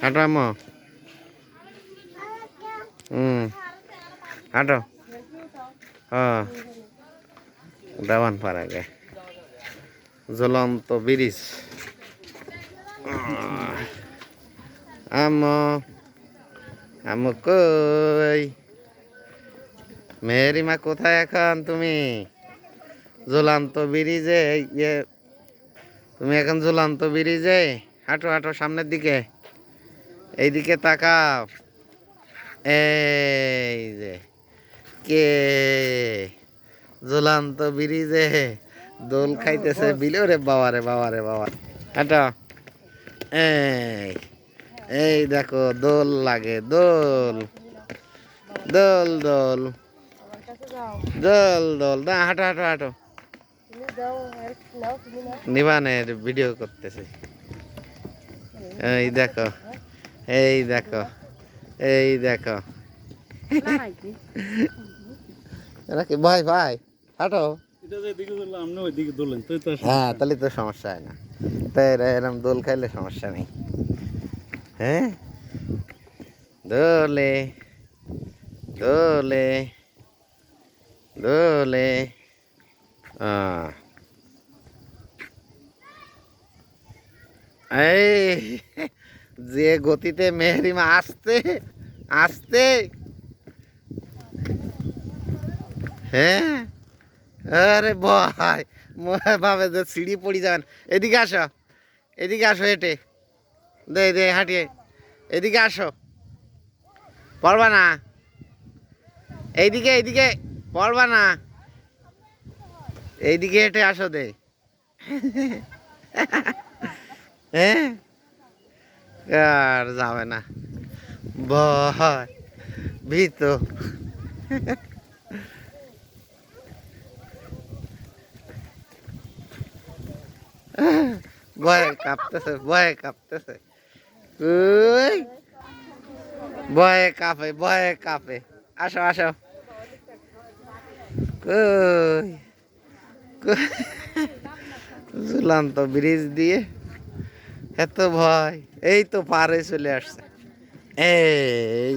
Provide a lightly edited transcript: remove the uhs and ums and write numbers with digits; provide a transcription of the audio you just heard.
হাঁটো আম্মু। হাঁটো। হ্যাঁ দেওয়ান পাড়াগে ঝুলন্ত ব্রিজ। আম্মু আম্মু কই? মেহেরিমা কোথায় এখন তুমি? ঝুলন্ত ব্রিজে ইয়ে, তুমি এখন ঝুলন্ত ব্রিজে। হাঁটো হাঁটো সামনের দিকে, এইদিকে তাকাও। এই যে কে ঝুলন্ত ব্রিজে দোল খাইতেছে বিলে রে বাবা রে বাবা রে বাবা। হাঁটো। এই এই দেখো দোল লাগে, দোল দোল দোল দোল দোল। না হাঁটো হাঁটো হাঁটো। নিবানে ভিডিও করতেছে। এই দেখো এই দেখো এই দেখো। এরা কি ভাই ভাই হাঁটো। হ্যাঁ তাহলে তো সমস্যা হয় না, তাই এরকম দোল খাইলে সমস্যা নেই। হ্যাঁ দোলে দোলে দোলে। এই যে গতিতে মেহেরিমা আসতে আসতে। হ্যাঁ আরে ভাই ভাবে যে সিঁড়ি পড়ি যাবেন। এদিকে আসো, এদিকে আসো, হেঁটে দে দে হাঁটিয়ে এদিকে আসো। পড়বা না, এইদিকে এইদিকে পড়বা না, এইদিকে হেঁটে আসো দে। হ্যাঁ আর যাবে না ভয় ভীত। ভয়ে কাঁপতেছে, ভয়ে কাঁপতেছে। ওই ভয়ে কাঁপে, ভয়ে কাঁপে। আসো আসো। কই ঝুলন্ত ব্রিজ দিয়ে এত ভয়। এই তো পারে চলে আসছে। এই